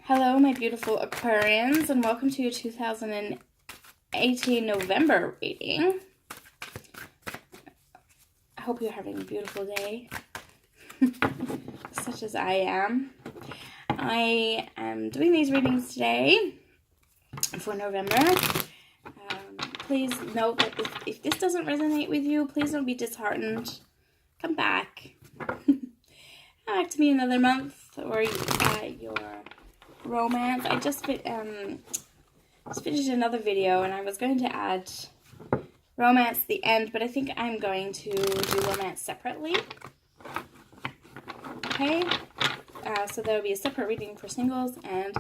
Hello, my beautiful Aquarians, and welcome to your 2018 November reading. I hope you're having a beautiful day, such as I am. I am doing these readings today for November. Please note that if this doesn't resonate with you, please don't be disheartened. Come back. Come back to me another month, or your romance. I just finished another video, and I was going to add romance at the end, but I think I'm going to do romance separately. Okay, so there will be a separate reading for singles and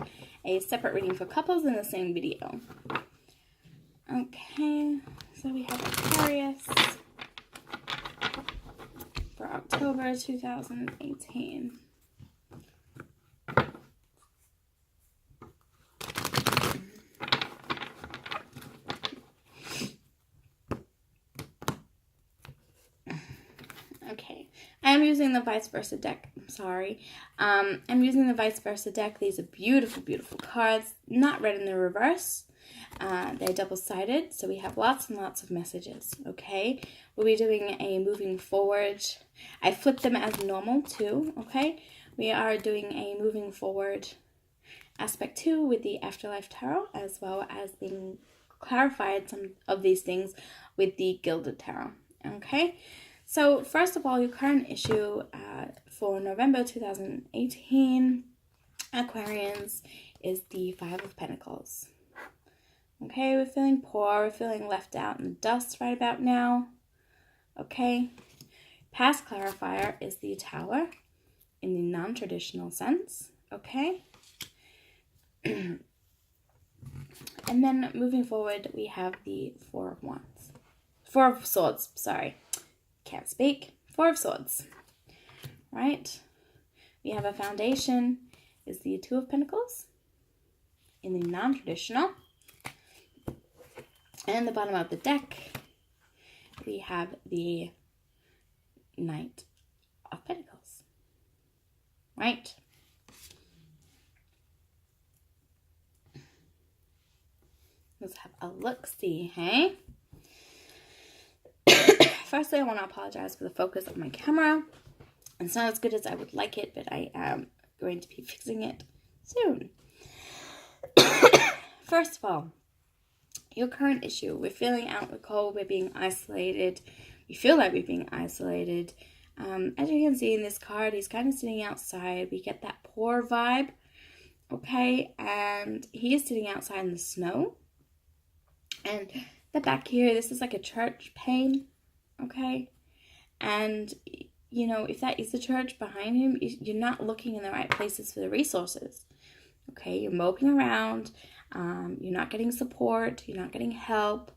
a separate reading for couples in the same video. Okay, so we have Aquarius for October 2018. Okay, I'm using the vice versa deck. I'm sorry. I'm using the vice versa deck. These are beautiful, beautiful cards. Not read in the reverse. They're double-sided, so we have lots and lots of messages. Okay, we'll be doing a moving forward. I flipped them as normal too. Okay, we are doing a moving forward aspect 2 with the Afterlife Tarot, as well as being clarified some of these things with the Gilded Tarot. Okay. So, first of all, your current issue for November 2018, Aquarians, is the Five of Pentacles. Okay, we're feeling poor, we're feeling left out in the dust right about now. Okay, past clarifier is the Tower in the non-traditional sense. Okay, and then moving forward, we have the Four of Swords, sorry. Can't speak. Four of Swords. Right? We have a foundation is the Two of Pentacles in the non-traditional. And the bottom of the deck, we have the Knight of Pentacles. Right? Let's have a look-see, hey? Firstly, I want to apologize for the focus of my camera. It's not as good as I would like it, but I am going to be fixing it soon. First of all, your current issue. We're feeling out in the cold. We're being isolated. We feel like we're being isolated. As you can see in this card, he's kind of sitting outside. We get that poor vibe. Okay, and he is sitting outside in the snow. And the back here, this is like a church pane. Okay, and you know, if that is the church behind him, you're not looking in the right places for the resources. Okay, you're moping around, you're not getting support, you're not getting help.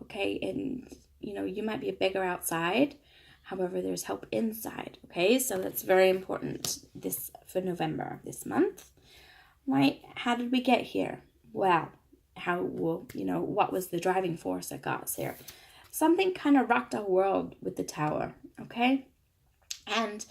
Okay, and you know, you might be a beggar outside, however, there's help inside. Okay, so that's very important this for November, this month. Right, how did we get here? Well, what was the driving force that got us here? Something kind of rocked our world with the Tower, okay? And,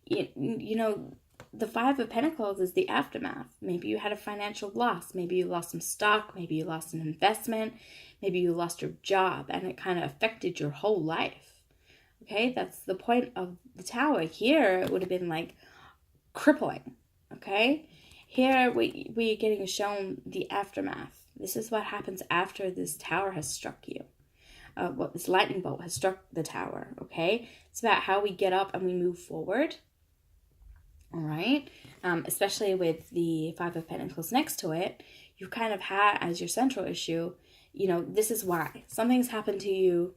you know, the Five of Pentacles is the aftermath. Maybe you had a financial loss. Maybe you lost some stock. Maybe you lost an investment. Maybe you lost your job, and it kind of affected your whole life, okay? That's the point of the Tower. Here, it would have been, like, crippling, okay? Here, we're getting shown the aftermath. This is what happens after this Tower has struck you. This lightning bolt has struck the Tower, okay? It's about how we get up and we move forward, all right? Especially with the Five of Pentacles next to it, you kind of had as your central issue, you know, this is why. Something's happened to you.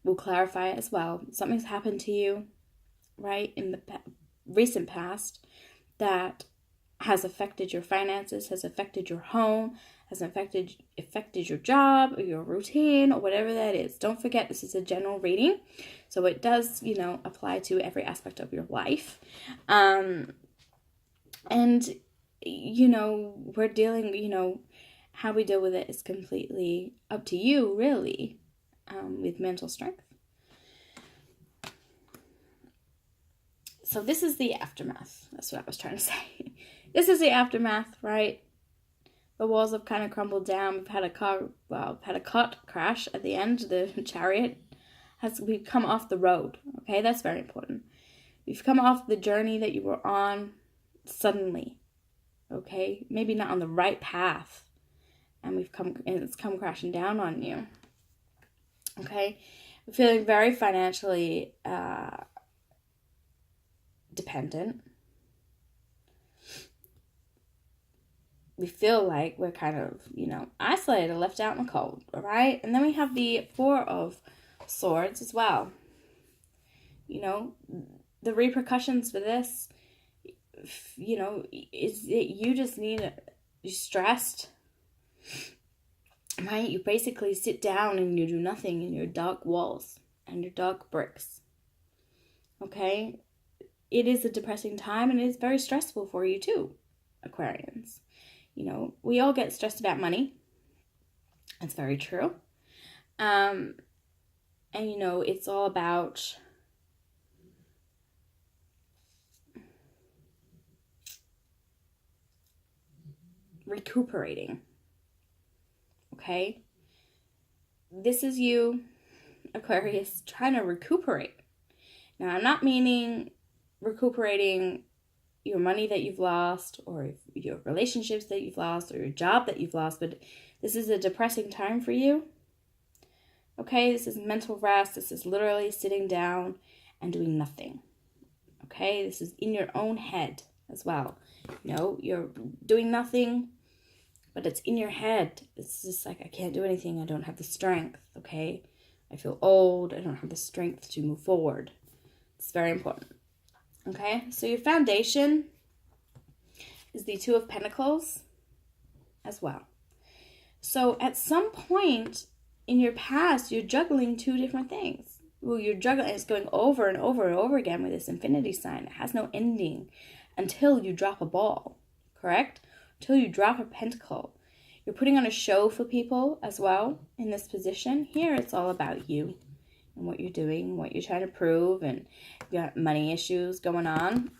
We'll clarify it as well. Something's happened to you, right, in the recent past that has affected your finances, has affected your home, has affected your job or your routine or whatever that is. Don't forget, this is a general reading, so it does, you know, apply to every aspect of your life. And, you know, we're dealing, you know, how we deal with it is completely up to you, really, with mental strength. So this is the aftermath. That's what I was trying to say. This is the aftermath, right? The walls have kind of crumbled down. We've had a cart crash at the end. The chariot we've come off the road. Okay, that's very important. We've come off the journey that you were on suddenly. Okay, maybe not on the right path, and it's come crashing down on you. Okay, we're feeling very financially dependent. We feel like we're kind of, isolated, left out in the cold, all right? And then we have the Four of Swords as well. The repercussions for this, is that you just you're stressed, right? You basically sit down and you do nothing in your dark walls and your dark bricks, okay? It is a depressing time, and it's very stressful for you too, Aquarians. We all get stressed about money. That's very true. And, it's all about recuperating. Okay? This is you, Aquarius, trying to recuperate. Now, I'm not meaning recuperating your money that you've lost, or your relationships that you've lost, or your job that you've lost, but this is a depressing time for you. Okay, this is mental rest. This is literally sitting down and doing nothing. Okay, this is in your own head as well. You're doing nothing, but it's in your head. It's just like, I can't do anything. I don't have the strength. Okay, I feel old. I don't have the strength to move forward. It's very important. Okay, so your foundation is the Two of Pentacles as well. So at some point in your past, you're juggling two different things. Well, you're juggling, it's going over and over and over again with this infinity sign. It has no ending until you drop a ball, correct? Until you drop a pentacle. You're putting on a show for people as well in this position. Here, it's all about you and what you're doing, what you're trying to prove, and you got money issues going on.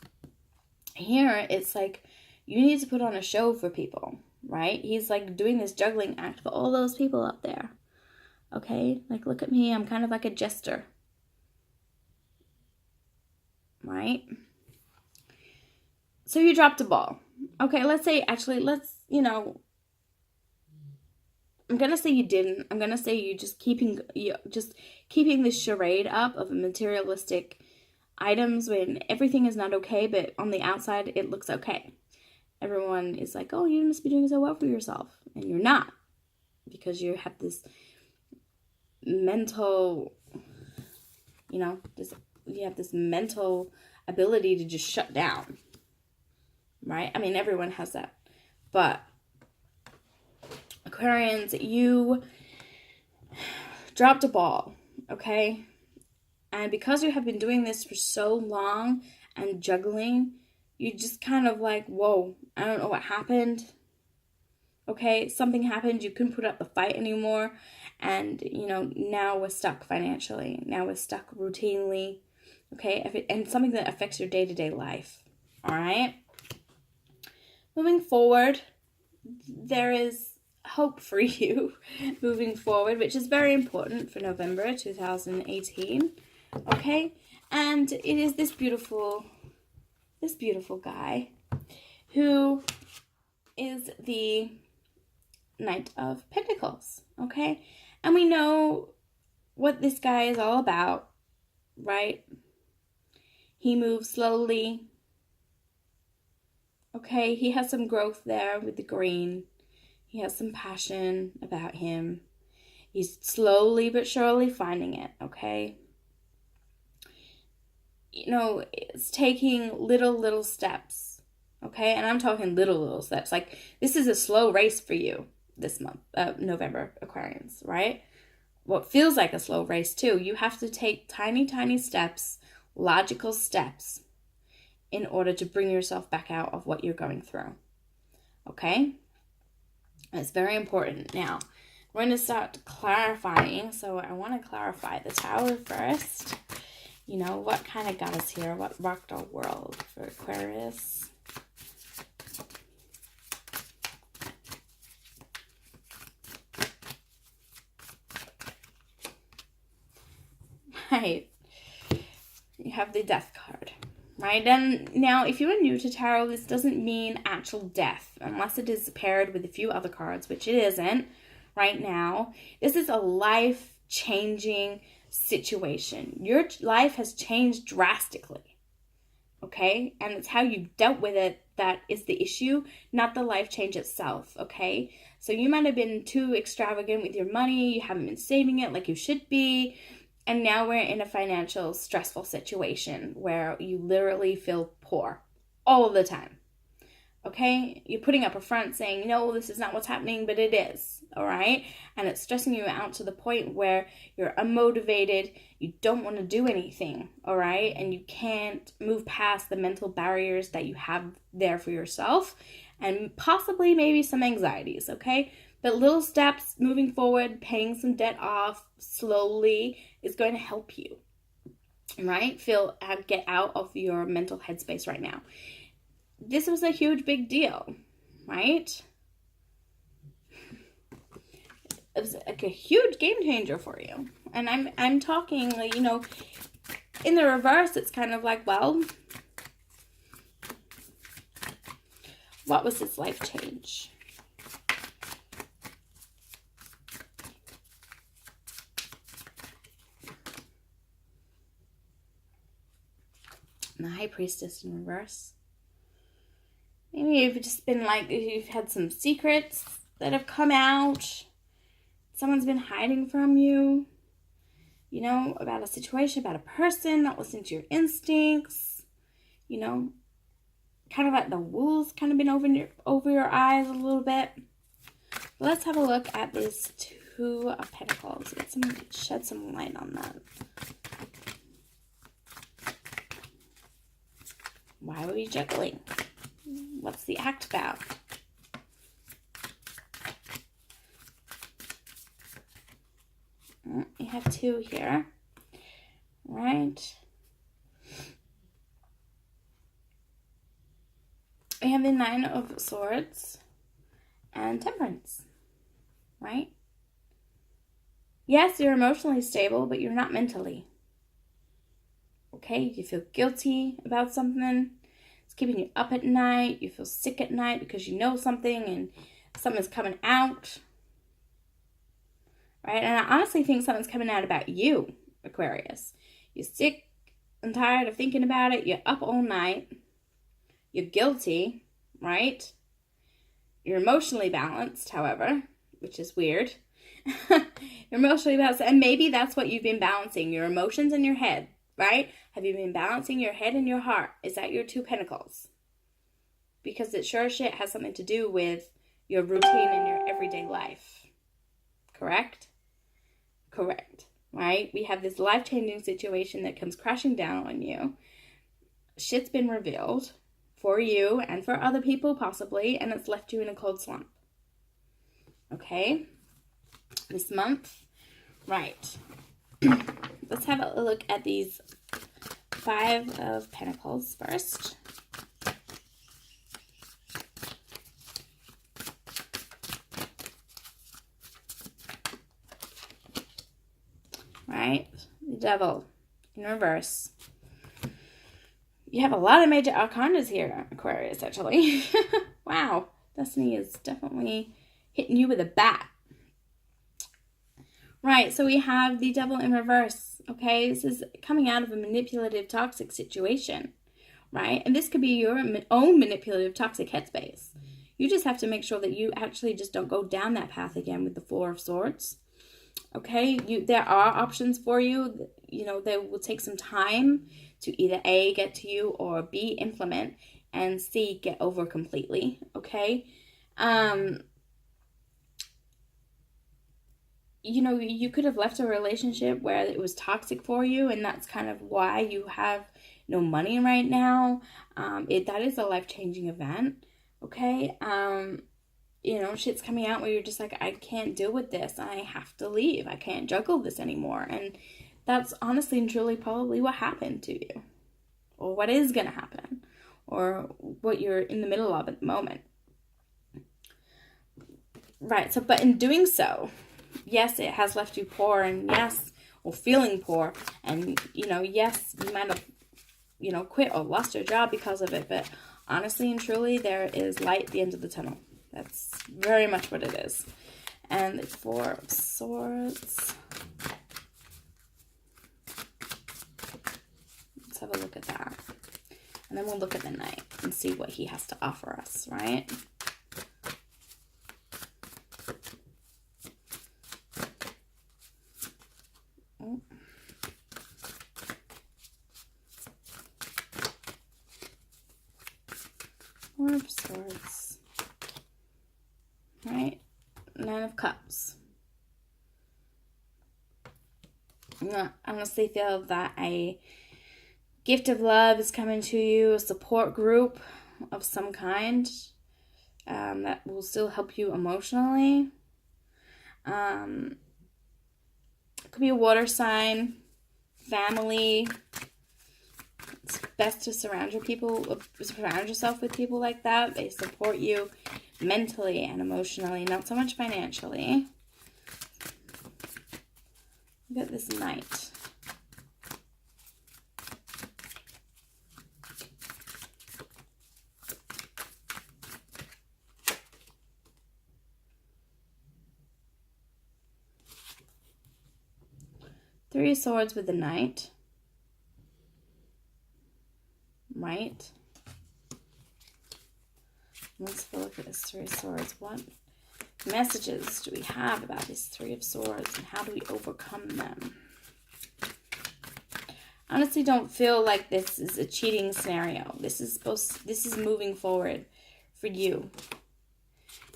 Here, it's like you need to put on a show for people, right? He's like doing this juggling act for all those people up there. Okay, like, look at me. I'm kind of like a jester, right? So you dropped a ball. Okay, let's I'm going to say you didn't. I'm going to say you just keeping this charade up of materialistic items when everything is not okay, but on the outside it looks okay. Everyone is like, oh, you must be doing so well for yourself. And you're not, because you have this mental, you have this mental ability to just shut down, right? I mean, everyone has that. But Aquarians, you dropped a ball, okay? And because you have been doing this for so long and juggling, you just kind of like, whoa, I don't know what happened. Okay, something happened. You couldn't put up the fight anymore. And, now we're stuck financially. Now we're stuck routinely. Okay, and something that affects your day-to-day life. All right? Moving forward, there is hope for you moving forward, which is very important for November 2018. Okay? And it is this beautiful guy who is the Knight of Pentacles. Okay? And we know what this guy is all about, right? He moves slowly. Okay, he has some growth there with the green. He has some passion about him. He's slowly but surely finding it, okay? It's taking little steps, okay? And I'm talking little steps. Like, this is a slow race for you this month, November, Aquarians, right? What feels like a slow race, too. You have to take tiny steps, logical steps, in order to bring yourself back out of what you're going through, okay? It's very important. Now, we're going to start clarifying. So I want to clarify the Tower first. What kind of got us here? What rocked our world for Aquarius? right? You have the death card, right? And now, if you are new to tarot, this doesn't mean actual death, unless it is paired with a few other cards, which it isn't right now. This is a life-changing situation. Your life has changed drastically, okay? And it's how you dealt with it that is the issue, not the life change itself, okay? So you might have been too extravagant with your money, you haven't been saving it like you should be, and now we're in a financial stressful situation where you literally feel poor all of the time, okay? You're putting up a front saying, no, this is not what's happening, but it is, all right? And it's stressing you out to the point where you're unmotivated, you don't want to do anything, all right? And you can't move past the mental barriers that you have there for yourself, and possibly maybe some anxieties, okay? But little steps moving forward, paying some debt off slowly is going to help you, right? Get out of your mental headspace right now. This was a huge, big deal, right? It was like a huge game changer for you. And I'm talking, like, you know, in the reverse, it's kind of like, well, what was this life change? And the High Priestess in reverse. Maybe you've just been like, you've had some secrets that have come out. Someone's been hiding from you, you know, about a situation, about a person, not listening to your instincts, you know, kind of like the wool's kind of been over your eyes a little bit. Let's have a look at these Two of Pentacles. Shed some light on that. Why were you juggling? What's the act about? You have two here, right? We have the Nine of Swords and Temperance, right? Yes, you're emotionally stable, but you're not mentally. Okay, you feel guilty about something. It's keeping you up at night. You feel sick at night because you know something and something's coming out. Right? And I honestly think something's coming out about you, Aquarius. You're sick and tired of thinking about it. You're up all night. You're guilty, right? You're emotionally balanced, however, which is weird. You're emotionally balanced. And maybe that's what you've been balancing, your emotions and your head, right? Have you been balancing your head and your heart? Is that your Two Pentacles? Because it sure as shit has something to do with your routine and your everyday life. Correct? Correct. Right? We have this life-changing situation that comes crashing down on you. Shit's been revealed for you and for other people possibly, and it's left you in a cold slump. Okay? This month. Right. Let's have a look at these Five of Pentacles first. Right? The Devil in reverse. You have a lot of major arcanas here, Aquarius, actually. Wow. Destiny is definitely hitting you with a bat. Right, so we have the Devil in reverse, okay? This is coming out of a manipulative, toxic situation, right? And this could be your own manipulative, toxic headspace. You just have to make sure that you actually just don't go down that path again with the Four of Swords, okay? There are options for you. You know, they will take some time to either A, get to you, or B, implement, and C, get over completely, okay? You know, you could have left a relationship where it was toxic for you, and that's kind of why you have no money right now. That is a life-changing event, okay? You know, shit's coming out where you're just like, I can't deal with this. I have to leave. I can't juggle this anymore. And that's honestly and truly probably what happened to you, or what is going to happen, or what you're in the middle of at the moment. Right, so, but in doing so, yes, it has left you poor, and yes, or feeling poor. And, you know, yes, you might have, you know, quit or lost your job because of it. But honestly and truly, there is light at the end of the tunnel. That's very much what it is. And the Four of Swords. Let's have a look at that. And then we'll look at the Knight and see what he has to offer us, right? Oh. Four of Swords. Right? Nine of Cups. I honestly feel that a gift of love is coming to you, a support group of some kind that will still help you emotionally. It could be a water sign, family. It's best to surround yourself with people like that. They support you mentally and emotionally, not so much financially. Look at this Knight. Three of Swords with the Knight. Right. Let's look at this Three of Swords. What messages do we have about this Three of Swords and how do we overcome them? I honestly don't feel like this is a cheating scenario. This is moving forward for you.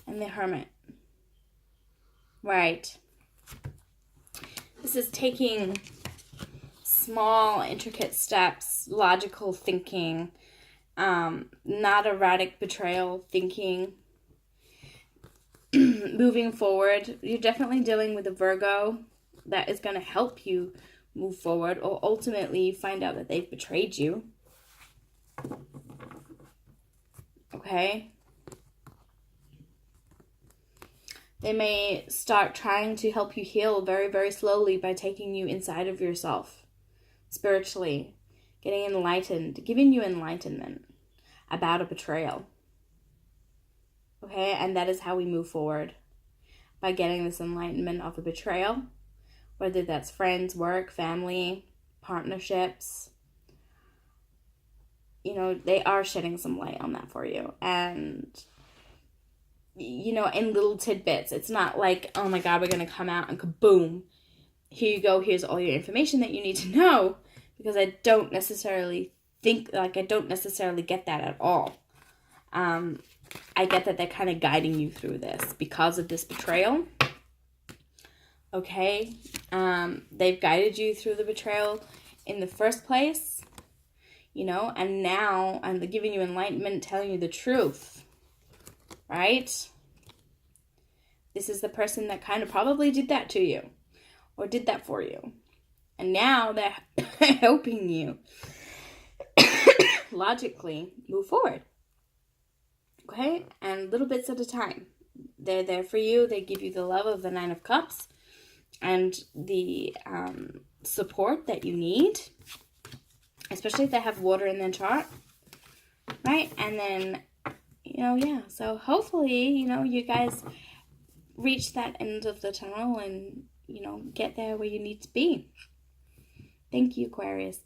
And the Hermit. Right. This is taking small, intricate steps, logical thinking, not erratic betrayal thinking. Moving forward, you're definitely dealing with a Virgo that is going to help you move forward, or ultimately find out that they've betrayed you. Okay? They may start trying to help you heal very, very slowly by taking you inside of yourself, spiritually, getting enlightened, giving you enlightenment about a betrayal. Okay, and that is how we move forward, by getting this enlightenment of a betrayal, whether that's friends, work, family, partnerships. You know, they are shedding some light on that for you. And, you know, in little tidbits. It's not like, oh my God, we're going to come out and kaboom, here you go, here's all your information that you need to know. Because I don't necessarily get that at all. I get that they're kind of guiding you through this because of this betrayal. Okay? They've guided you through the betrayal in the first place, you know, and now I'm giving you enlightenment, telling you the truth, right? This is the person that kind of probably did that to you or did that for you. And now they're helping you logically move forward. Okay? And little bits at a time. They're there for you. They give you the love of the Nine of Cups and the support that you need, especially if they have water in their chart, right? And then, you know, yeah. So hopefully, you know, you guys reach that end of the tunnel and, you know, get there where you need to be. Thank you, Aquarius.